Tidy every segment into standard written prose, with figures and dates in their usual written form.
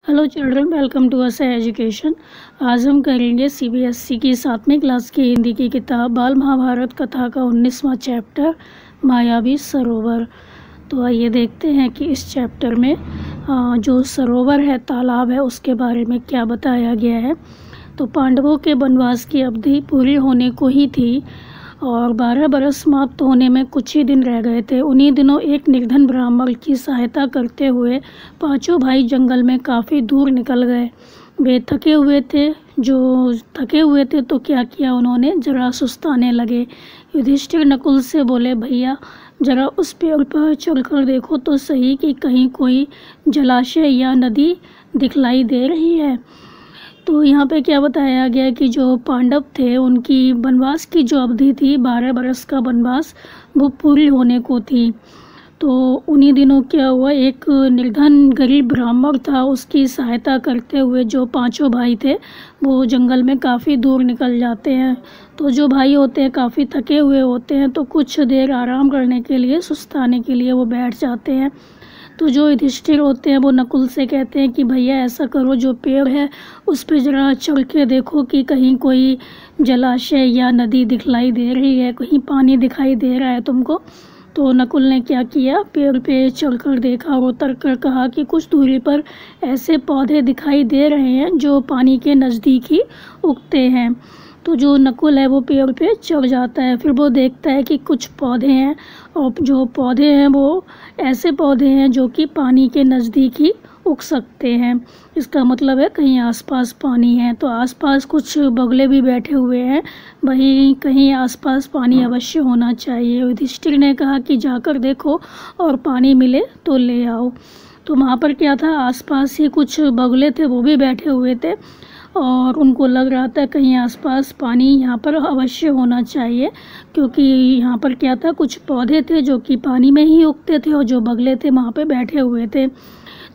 Hello children, welcome to us education. आज हम करेंगे सीबीएसई की 7वीं क्लास की हिंदी की किताब बाल महाभारत कथा का 19वां चैप्टर मायावी सरोवर। तो आइए देखते हैं कि इस चैप्टर में जो सरोवर है, तालाब है, उसके बारे में क्या बताया गया है। तो पांडवों के वनवास की अवधि पूरी होने को ही थी और 12 बरस समाप्त होने में कुछ ही दिन रह गए थे। उन्हीं दिनों एक निर्धन ब्राह्मण की सहायता करते हुए पांचों भाई जंगल में काफ़ी दूर निकल गए। वे थके हुए थे तो क्या किया उन्होंने, जरा सुस्ताने लगे। युधिष्ठिर नकुल से बोले, भैया जरा उस पेड़ पर चढ़कर देखो तो सही कि कहीं कोई जलाशय या नदी दिखलाई दे रही है। तो यहाँ पे क्या बताया गया कि जो पांडव थे उनकी वनवास की जो अवधि थी, 12 बरस का वनवास, वो पूरी होने को थी। तो उन्हीं दिनों क्या हुआ, एक निर्धन गरीब ब्राह्मण था, उसकी सहायता करते हुए जो पांचों भाई थे वो जंगल में काफ़ी दूर निकल जाते हैं। तो जो भाई होते हैं काफ़ी थके हुए होते हैं, तो कुछ देर आराम करने के लिए, सुस्ताने के लिए वो बैठ जाते हैं। तो जो युधिष्ठिर होते हैं वो नकुल से कहते हैं कि भैया ऐसा करो, जो पेड़ है उस पर ज़रा चढ़ के देखो कि कहीं कोई जलाशय या नदी दिखलाई दे रही है, कहीं पानी दिखाई दे रहा है तुमको। तो नकुल ने क्या किया, पेड़ पे चढ़कर देखा और उतर कर कहा कि कुछ दूरी पर ऐसे पौधे दिखाई दे रहे हैं जो पानी के नज़दीक ही उगते हैं। तो जो नकुल है वो पेड़ पे चढ़ जाता है, फिर वो देखता है कि कुछ पौधे हैं और जो पौधे हैं वो ऐसे पौधे हैं जो कि पानी के नज़दीक ही उग सकते हैं। इसका मतलब है कहीं आसपास पानी है। तो आसपास कुछ बगुले भी बैठे हुए हैं, वहीं कहीं आसपास पानी अवश्य होना चाहिए। युधिष्ठिर ने कहा कि जाकर देखो और पानी मिले तो ले आओ। तो वहाँ पर क्या था, आसपास ही कुछ बगुले थे, वो भी बैठे हुए थे और उनको लग रहा था कहीं आसपास पानी यहाँ पर अवश्य होना चाहिए, क्योंकि यहाँ पर क्या था, कुछ पौधे थे जो कि पानी में ही उगते थे और जो बगुले थे वहाँ पे बैठे हुए थे।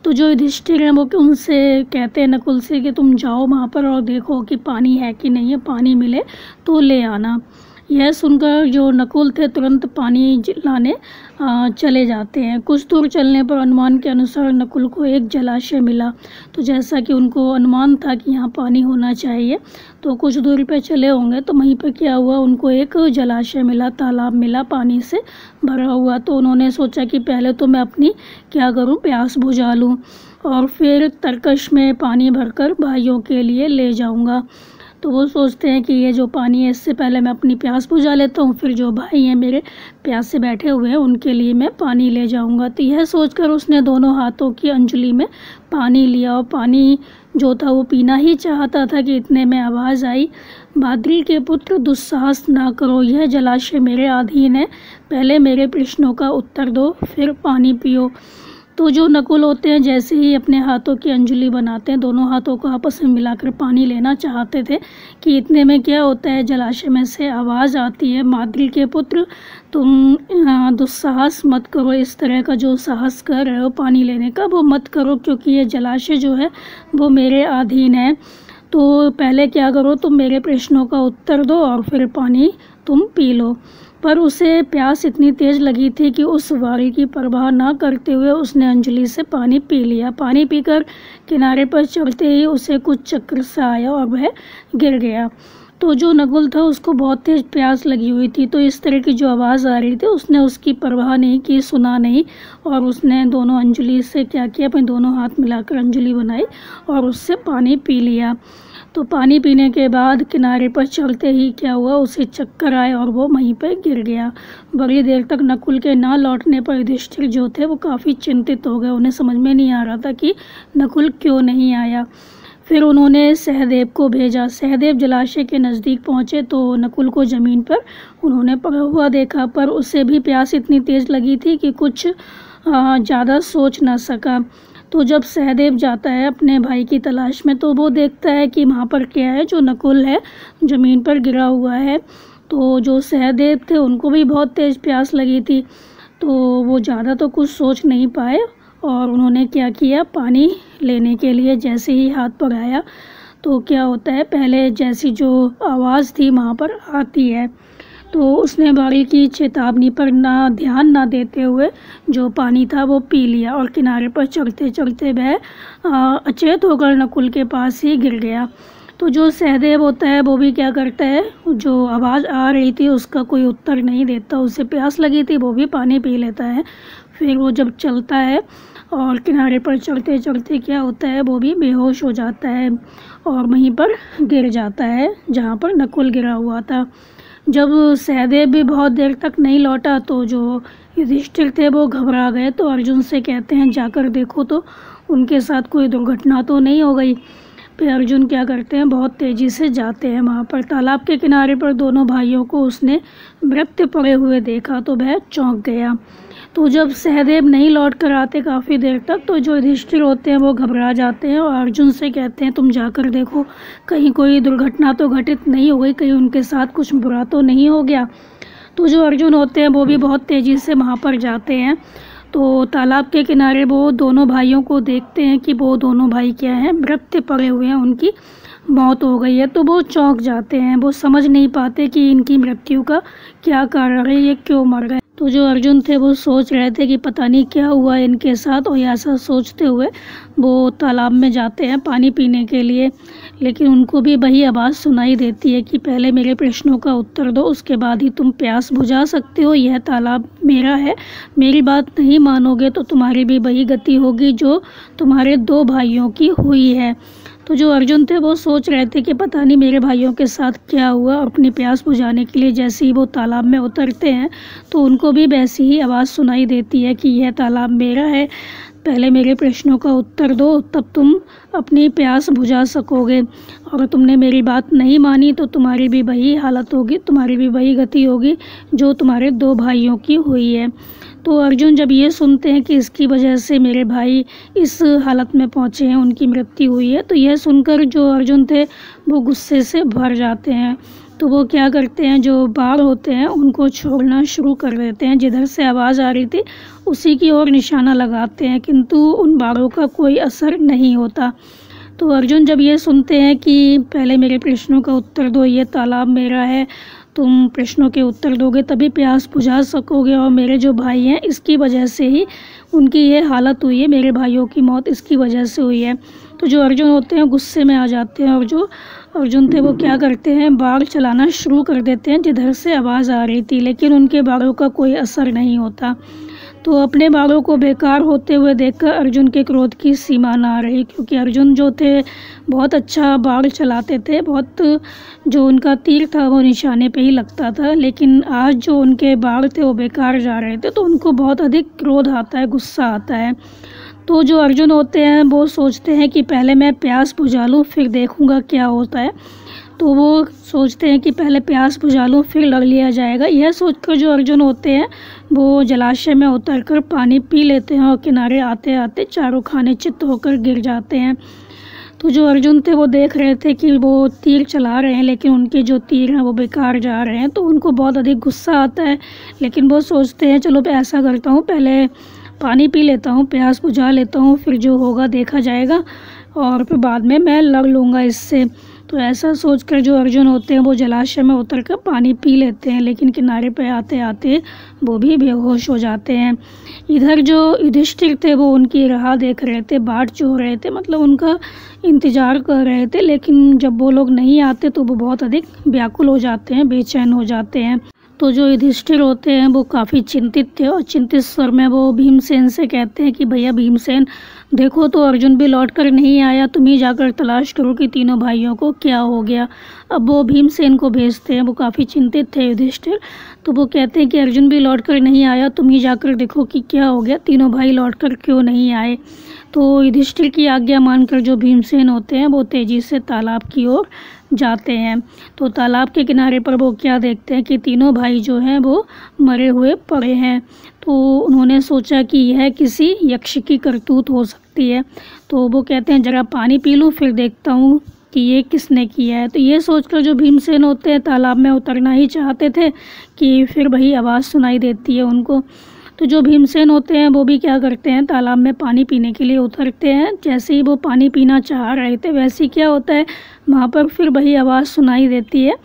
तो जो युधिष्ठिर हैं वो उनसे कहते हैं नकुल से कि तुम जाओ वहाँ पर और देखो कि पानी है कि नहीं है, पानी मिले तो ले आना। यह सुनकर जो नकुल थे तुरंत पानी लाने चले जाते हैं। कुछ दूर चलने पर अनुमान के अनुसार नकुल को एक जलाशय मिला। तो जैसा कि उनको अनुमान था कि यहाँ पानी होना चाहिए, तो कुछ दूरी पे चले होंगे तो वहीं पर क्या हुआ, उनको एक जलाशय मिला, तालाब मिला पानी से भरा हुआ। तो उन्होंने सोचा कि पहले तो मैं अपनी क्या करूँ, प्यास बुझा लूँ और फिर तरकश में पानी भरकर भाइयों के लिए ले जाऊँगा। तो वो सोचते हैं कि ये जो पानी है इससे पहले मैं अपनी प्यास बुझा लेता हूँ, फिर जो भाई हैं मेरे प्यास से बैठे हुए हैं उनके लिए मैं पानी ले जाऊँगा। तो यह सोचकर उसने दोनों हाथों की अंजलि में पानी लिया और पानी जो था वो पीना ही चाहता था कि इतने में आवाज़ आई, बादरी के पुत्र दुस्साहस ना करो, यह जलाशय मेरे अधीन है, पहले मेरे प्रश्नों का उत्तर दो फिर पानी पियो। तो जो नकुल होते हैं जैसे ही अपने हाथों की अंजलि बनाते हैं, दोनों हाथों को आपस में मिलाकर पानी लेना चाहते थे कि इतने में क्या होता है, जलाशय में से आवाज़ आती है, माद्री के पुत्र तुम दुस्साहस मत करो, इस तरह का जो साहस कर रहे हो पानी लेने का वो मत करो, क्योंकि ये जलाशय जो है वो मेरे अधीन है। तो पहले क्या करो, तुम मेरे प्रश्नों का उत्तर दो और फिर पानी तुम पी लो। पर उसे प्यास इतनी तेज़ लगी थी कि उस वारी की परवाह ना करते हुए उसने अंजलि से पानी पी लिया। पानी पीकर किनारे पर चढ़ते ही उसे कुछ चक्कर सा आया और वह गिर गया। तो जो नकुल था उसको बहुत तेज़ प्यास लगी हुई थी, तो इस तरह की जो आवाज़ आ रही थी उसने उसकी परवाह नहीं की, सुना नहीं और उसने दोनों अंजलि से क्या किया, अपने दोनों हाथ मिलाकर अंजलि बनाई और उससे पानी पी लिया। तो पानी पीने के बाद किनारे पर चलते ही क्या हुआ, उसे चक्कर आए और वो वहीं पर गिर गया। बड़ी देर तक नकुल के ना लौटने पर युधिष्ठिर जो थे वो काफ़ी चिंतित हो गए, उन्हें समझ में नहीं आ रहा था कि नकुल क्यों नहीं आया। फिर उन्होंने सहदेव को भेजा। सहदेव जलाशय के नज़दीक पहुँचे तो नकुल को ज़मीन पर उन्होंने पड़ा हुआ देखा, पर उसे भी प्यास इतनी तेज़ लगी थी कि कुछ ज़्यादा सोच ना सका। तो जब सहदेव जाता है अपने भाई की तलाश में तो वो देखता है कि वहाँ पर क्या है, जो नकुल है ज़मीन पर गिरा हुआ है। तो जो सहदेव थे उनको भी बहुत तेज़ प्यास लगी थी, तो वो ज़्यादा तो कुछ सोच नहीं पाए और उन्होंने क्या किया, पानी लेने के लिए जैसे ही हाथ बढ़ाया तो क्या होता है, पहले जैसी जो आवाज़ थी वहाँ पर आती है। तो उसने बारिश की चेतावनी पर ध्यान ना देते हुए जो पानी था वो पी लिया और किनारे पर चढ़ते चढ़ते वह अचेत होकर नकुल के पास ही गिर गया। तो जो सहदेव होता है वो भी क्या करता है, जो आवाज़ आ रही थी उसका कोई उत्तर नहीं देता। उसे प्यास लगी थी, वो भी पानी पी लेता है। फिर वो जब चलता है और किनारे पर चढ़ते चढ़ते क्या होता है, वो भी बेहोश हो जाता है और वहीं पर गिर जाता है जहाँ पर नकुल गिरा हुआ था। जब सहदेव भी बहुत देर तक नहीं लौटा तो जो युधिष्ठिर थे वो घबरा गए। तो अर्जुन से कहते हैं जाकर देखो तो उनके साथ कोई दुर्घटना तो नहीं हो गई। फिर अर्जुन क्या करते हैं, बहुत तेज़ी से जाते हैं वहाँ पर। तालाब के किनारे पर दोनों भाइयों को उसने मृत पड़े हुए देखा तो वह चौंक गया। तो जब सहदेव नहीं लौट कर आते काफ़ी देर तक तो जो युधिष्ठिर होते हैं वो घबरा जाते हैं और अर्जुन से कहते हैं तुम जाकर देखो कहीं कोई दुर्घटना तो घटित नहीं हो गई, कहीं उनके साथ कुछ बुरा तो नहीं हो गया। तो जो अर्जुन होते हैं वो भी बहुत तेज़ी से वहाँ पर जाते हैं। तो तालाब के किनारे वो दोनों भाइयों को देखते हैं कि वो दोनों भाई क्या हैं, मृत पड़े हुए हैं, उनकी मौत हो गई है। तो वो चौंक जाते हैं, वो समझ नहीं पाते कि इनकी मृत्यु का क्या कारण है, ये क्यों मर गए। तो जो अर्जुन थे वो सोच रहे थे कि पता नहीं क्या हुआ इनके साथ, और ऐसा सोचते हुए वो तालाब में जाते हैं पानी पीने के लिए। लेकिन उनको भी वही आवाज़ सुनाई देती है कि पहले मेरे प्रश्नों का उत्तर दो, उसके बाद ही तुम प्यास बुझा सकते हो। यह तालाब मेरा है, मेरी बात नहीं मानोगे तो तुम्हारी भी वही गति होगी जो तुम्हारे दो भाइयों की हुई है। तो जो अर्जुन थे वो सोच रहे थे कि पता नहीं मेरे भाइयों के साथ क्या हुआ। अपनी प्यास बुझाने के लिए जैसे ही वो तालाब में उतरते हैं तो उनको भी वैसी ही आवाज़ सुनाई देती है कि यह तालाब मेरा है, पहले मेरे प्रश्नों का उत्तर दो तब तुम अपनी प्यास बुझा सकोगे। और तुमने मेरी बात नहीं मानी तो तुम्हारी भी वही हालत होगी, तुम्हारी भी वही गति होगी जो तुम्हारे दो भाइयों की हुई है। तो अर्जुन जब ये सुनते हैं कि इसकी वजह से मेरे भाई इस हालत में पहुँचे हैं, उनकी मृत्यु हुई है, तो यह सुनकर जो अर्जुन थे वो गुस्से से भर जाते हैं। तो वो क्या करते हैं, जो बाढ़ होते हैं उनको छोड़ना शुरू कर देते हैं। जिधर से आवाज़ आ रही थी उसी की ओर निशाना लगाते हैं, किंतु उन बाढ़ों का कोई असर नहीं होता। तो अर्जुन जब ये सुनते हैं कि पहले मेरे प्रश्नों का उत्तर दो, ये तालाब मेरा है, तुम प्रश्नों के उत्तर दोगे तभी प्यास बुझा सकोगे, और मेरे जो भाई हैं इसकी वजह से ही उनकी ये हालत हुई है, मेरे भाइयों की मौत इसकी वजह से हुई है। तो जो अर्जुन होते हैं गुस्से में आ जाते हैं और जो अर्जुन थे वो क्या करते हैं, बाढ़ चलाना शुरू कर देते हैं जिधर से आवाज़ आ रही थी। लेकिन उनके बाढ़ों का कोई असर नहीं होता। तो अपने बाढ़ों को बेकार होते हुए देखकर अर्जुन के क्रोध की सीमा ना रही, क्योंकि अर्जुन जो थे बहुत अच्छा बाढ़ चलाते थे, बहुत जो उनका तीर था वो निशाने पे ही लगता था। लेकिन आज जो उनके बाढ़ थे वो बेकार जा रहे थे तो उनको बहुत अधिक क्रोध आता है, गुस्सा आता है। तो जो अर्जुन होते हैं वो सोचते हैं कि पहले मैं प्यास बुझा लूँ फिर देखूँगा क्या होता है। तो वो सोचते हैं कि पहले प्यास बुझा लूँ फिर लड़ लिया जाएगा। यह सोचकर जो अर्जुन होते हैं वो जलाशय में उतरकर पानी पी लेते हैं और किनारे आते आते चारों खाने चित्त होकर गिर जाते हैं। तो जो अर्जुन थे वो देख रहे थे कि वो तीर चला रहे हैं लेकिन उनके जो तीर हैं वो बेकार जा रहे हैं, तो उनको बहुत अधिक गुस्सा आता है। लेकिन वो सोचते हैं चलो ऐसा करता हूँ, पहले पानी पी लेता हूँ, प्यास बुझा लेता हूँ, फिर जो होगा देखा जाएगा और फिर बाद में मैं लड़ लूँगा इससे। तो ऐसा सोचकर जो अर्जुन होते हैं वो जलाशय में उतरकर पानी पी लेते हैं, लेकिन किनारे पर आते आते वो भी बेहोश हो जाते हैं। इधर जो युधिष्ठिर थे वो उनकी राह देख रहे थे, बाट चो रहे थे, मतलब उनका इंतज़ार कर रहे थे। लेकिन जब वो लोग नहीं आते तो वो बहुत अधिक व्याकुल हो जाते हैं, बेचैन हो जाते हैं। तो जो युधिष्ठिर होते हैं वो काफ़ी चिंतित थे और चिंतित स्वर में वो भीमसेन से कहते हैं कि भैया भीमसेन देखो तो अर्जुन भी लौट कर नहीं आया, तुम ही जाकर तलाश करो कि तीनों भाइयों को क्या हो गया। अब वो भीमसेन को भेजते हैं, वो काफ़ी चिंतित थे युधिष्ठिर। तो वो कहते हैं कि अर्जुन भी लौट कर नहीं आया, तुम ही जाकर देखो कि क्या हो गया, तीनों भाई लौट कर क्यों नहीं आए। तो युधिष्ठिर की आज्ञा मानकर जो भीमसेन होते हैं वो तेज़ी से तालाब की ओर जाते हैं। तो तालाब के किनारे पर वो क्या देखते हैं कि तीनों भाई जो हैं वो मरे हुए पड़े हैं। तो उन्होंने सोचा कि यह किसी यक्ष की करतूत हो सकती है। तो वो कहते हैं जरा पानी पी लूँ फिर देखता हूँ कि ये किसने किया है। तो ये सोचकर जो भीमसेन होते हैं तालाब में उतरना ही चाहते थे कि फिर वही आवाज़ सुनाई देती है उनको। तो जो भीमसेन होते हैं वो भी क्या करते हैं, तालाब में पानी पीने के लिए उतरते हैं। जैसे ही वो पानी पीना चाह रहे थे वैसे ही क्या होता है, वहाँ पर फिर वही आवाज़ सुनाई देती है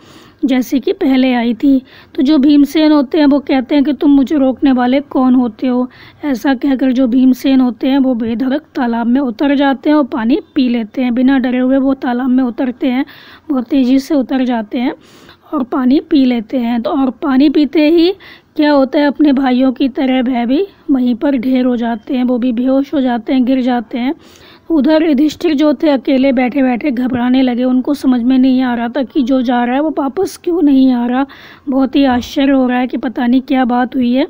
जैसे कि पहले आई थी। तो जो भीमसेन होते हैं वो कहते हैं कि तुम मुझे रोकने वाले कौन होते हो। ऐसा कहकर जो भीमसेन होते हैं वो बेधड़क तालाब में उतर जाते हैं और पानी पी लेते हैं। बिना डरे हुए वो तालाब में उतरते हैं, बहुत तेज़ी से उतर जाते हैं और पानी पी लेते हैं। तो और पानी पीते ही क्या होता है, अपने भाइयों की तरह वह भी वहीं पर ढेर हो जाते हैं, वो भी बेहोश हो जाते हैं, गिर जाते हैं। उधर युधिष्ठिर जो थे अकेले बैठे बैठे घबराने लगे। उनको समझ में नहीं आ रहा था कि जो जा रहा है वो वापस क्यों नहीं आ रहा। बहुत ही आश्चर्य हो रहा है कि पता नहीं क्या बात हुई है।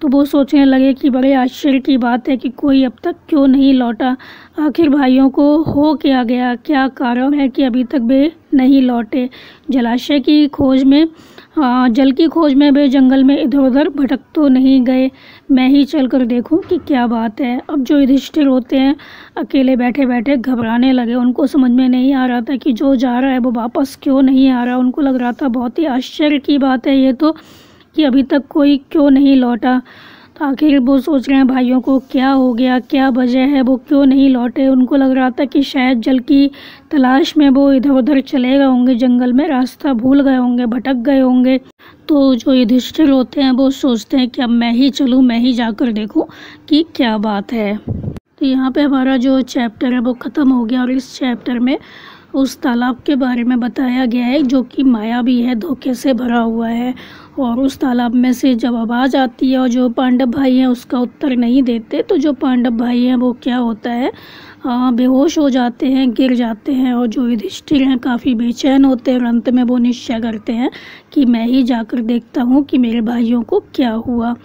तो वो सोचने लगे कि बड़े आश्चर्य की बात है कि कोई अब तक क्यों नहीं लौटा। आखिर भाइयों को हो क्या गया, क्या कारण है कि अभी तक वे नहीं लौटे। जलाशय की खोज में जल की खोज में वे जंगल में इधर उधर भटक तो नहीं गए। मैं ही चल कर देखूँ कि क्या बात है। अब जो युधिष्ठिर होते हैं अकेले बैठे बैठे घबराने लगे। उनको समझ में नहीं आ रहा था कि जो जा रहा है वो वापस क्यों नहीं आ रहा। उनको लग रहा था बहुत ही आश्चर्य की बात है ये तो, कि अभी तक कोई क्यों नहीं लौटा। तो आखिर वो सोच रहे हैं भाइयों को क्या हो गया, क्या वजह है, वो क्यों नहीं लौटे। उनको लग रहा था कि शायद जल की तलाश में वो इधर उधर चले गए होंगे, जंगल में रास्ता भूल गए होंगे, भटक गए होंगे। तो जो युधिष्ठिर होते हैं वो सोचते हैं कि अब मैं ही चलूँ, मैं ही जाकर देखूँ कि क्या बात है। तो यहाँ पे हमारा जो चैप्टर है वो ख़त्म हो गया और इस चैप्टर में उस तालाब के बारे में बताया गया है जो कि मायावी है, धोखे से भरा हुआ है। और उस तालाब में से जब आवाज़ आती है और जो पांडव भाई हैं उसका उत्तर नहीं देते, तो जो पांडव भाई हैं वो क्या होता है, बेहोश हो जाते हैं, गिर जाते हैं। और जो युधिष्ठिर हैं काफ़ी बेचैन होते हैं और अंत में वो निश्चय करते हैं कि मैं ही जाकर देखता हूँ कि मेरे भाइयों को क्या हुआ।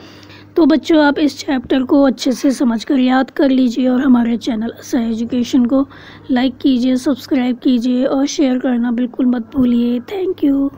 तो बच्चों, आप इस चैप्टर को अच्छे से समझकर याद कर लीजिए और हमारे चैनल असा एजुकेशन को लाइक कीजिए, सब्सक्राइब कीजिए और शेयर करना बिल्कुल मत भूलिए। Thank you.